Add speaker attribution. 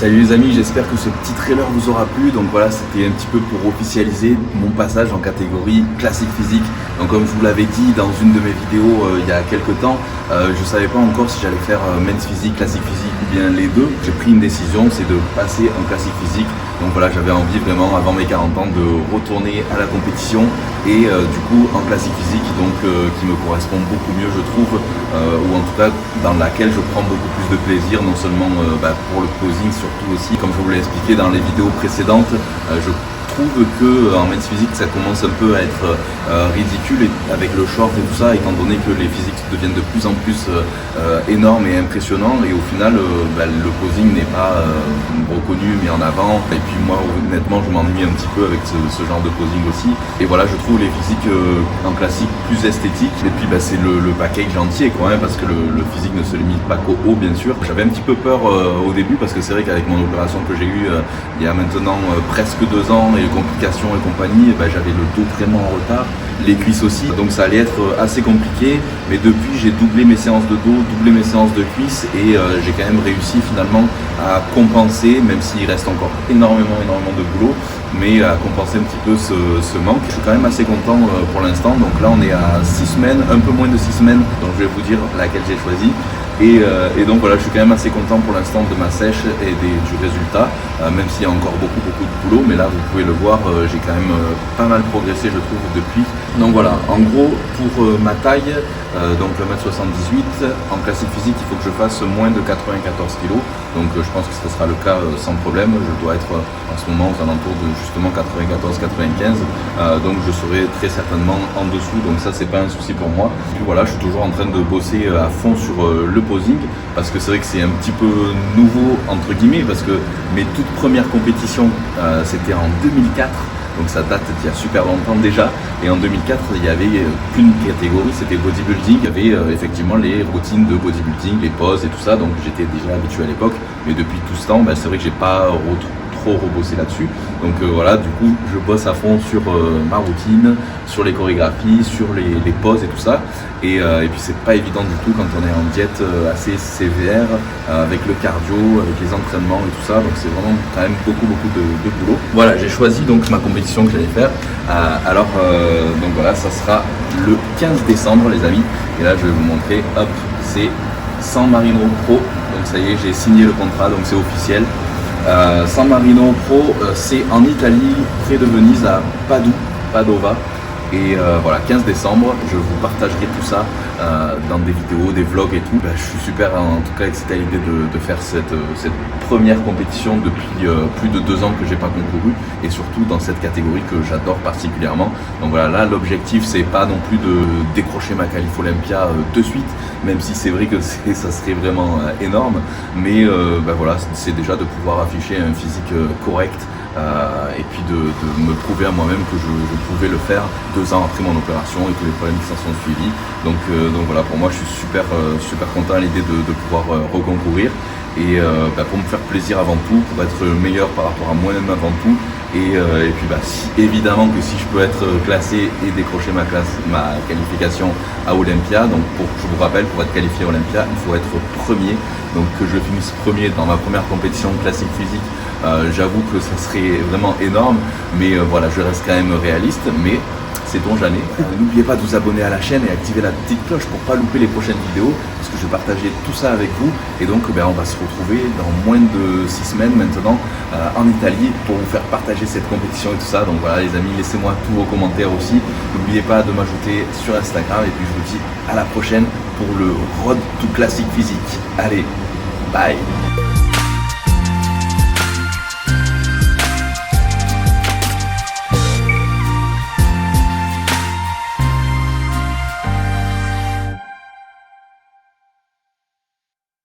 Speaker 1: Salut les amis, j'espère que ce petit trailer vous aura plu. Donc voilà, c'était un petit peu pour officialiser mon passage en catégorie classique physique. Donc comme je vous l'avais dit dans une de mes vidéos il y a quelques temps, je ne savais pas encore si j'allais faire men's physique, classique physique ou bien les deux. J'ai pris une décision, c'est de passer en classique physique. Donc voilà, j'avais envie vraiment avant mes 40 ans de retourner à la compétition et du coup en classique physique, donc qui me correspond beaucoup mieux je trouve, ou en tout cas dans laquelle je prends beaucoup plus de plaisir, non seulement pour le posing, surtout aussi comme je vous l'ai expliqué dans les vidéos précédentes, je trouve que en men's physique ça commence un peu à être ridicule avec le short et tout ça, étant donné que les physiques deviennent de plus en plus énormes et impressionnants, et au final le posing n'est pas reconnu, mis en avant, et puis moi honnêtement je m'ennuie un petit peu avec ce genre de posing aussi, et voilà, je trouve les physiques en classique plus esthétiques, et puis c'est le package entier quoi, hein, parce que le physique ne se limite pas qu'au haut bien sûr. J'avais un petit peu peur au début parce que c'est vrai qu'avec mon opération que j'ai eue il y a maintenant presque 2 ans, et les complications et compagnie, j'avais le dos vraiment en retard, les cuisses aussi, donc ça allait être assez compliqué, mais depuis j'ai doublé mes séances de dos, doublé mes séances de cuisses, et j'ai quand même réussi finalement à compenser, même s'il reste encore énormément de boulot, mais à compenser un petit peu ce manque. Je suis quand même assez content pour l'instant. Donc là on est à 6 semaines, un peu moins de 6 semaines, donc je vais vous dire laquelle j'ai choisi. Et donc voilà, je suis quand même assez content pour l'instant de ma sèche et du résultat, même s'il y a encore beaucoup de boulot, mais là vous pouvez le voir, j'ai quand même pas mal progressé je trouve depuis. Donc voilà, en gros pour ma taille, donc le 1m78, en classique physique il faut que je fasse moins de 94 kg, donc je pense que ce sera le cas sans problème. Je dois être en ce moment aux alentours de justement 94-95, donc je serai très certainement en dessous, donc ça c'est pas un souci pour moi. Et puis voilà, je suis toujours en train de bosser à fond sur le posing, parce que c'est vrai que c'est un petit peu nouveau entre guillemets, parce que mes toutes premières compétitions c'était en 2004, donc ça date d'il y a super longtemps déjà, et en 2004 il n'y avait qu'une catégorie, c'était bodybuilding. Il y avait effectivement les routines de bodybuilding, les poses et tout ça, donc j'étais déjà habitué à l'époque, mais depuis tout ce temps c'est vrai que j'ai pas trop rebossé là-dessus. Donc voilà, du coup je bosse à fond sur ma routine, sur les chorégraphies, sur les poses et tout ça, et puis c'est pas évident du tout quand on est en diète assez sévère, avec le cardio, avec les entraînements et tout ça, donc c'est vraiment quand même beaucoup de boulot. Voilà, j'ai choisi donc ma compétition que j'allais faire, donc voilà, ça sera le 15 décembre les amis, et là je vais vous montrer, hop, c'est San Marino Pro, donc ça y est, j'ai signé le contrat, donc c'est officiel. San Marino Pro, c'est en Italie, près de Venise, à Padova. Et voilà, 15 décembre, je vous partagerai tout ça dans des vidéos, des vlogs et tout. Je suis super en tout cas excité à l'idée de faire cette première compétition depuis plus de 2 ans que j'ai pas concouru, et surtout dans cette catégorie que j'adore particulièrement. Donc voilà, là l'objectif c'est pas non plus de décrocher ma qualif Olympia de suite, même si c'est vrai que ça serait vraiment énorme, mais voilà, c'est déjà de pouvoir afficher un physique correct, et puis de me prouver à moi-même que je pouvais le faire 2 ans après mon opération et tous les problèmes qui s'en sont suivis. Donc voilà, pour moi je suis super content à l'idée de pouvoir reconcourir, et pour me faire plaisir avant tout, pour être meilleur par rapport à moi-même avant tout, et puis évidemment que si je peux être classé et décrocher ma qualification à Olympia, donc je vous rappelle, pour être qualifié à Olympia il faut être premier, donc que je finisse premier dans ma première compétition classique physique, j'avoue que ça serait vraiment énorme, mais voilà, je reste quand même réaliste, mais sait-on jamais. N'oubliez pas de vous abonner à la chaîne et activer la petite cloche pour pas louper les prochaines vidéos, parce que je vais partager tout ça avec vous, et donc on va se retrouver dans moins de 6 semaines maintenant en Italie pour vous faire partager cette compétition et tout ça. Donc voilà les amis, laissez-moi tous vos commentaires aussi, n'oubliez pas de m'ajouter sur Instagram, et puis je vous dis à la prochaine pour le Road to Classique Physique. Allez, bye.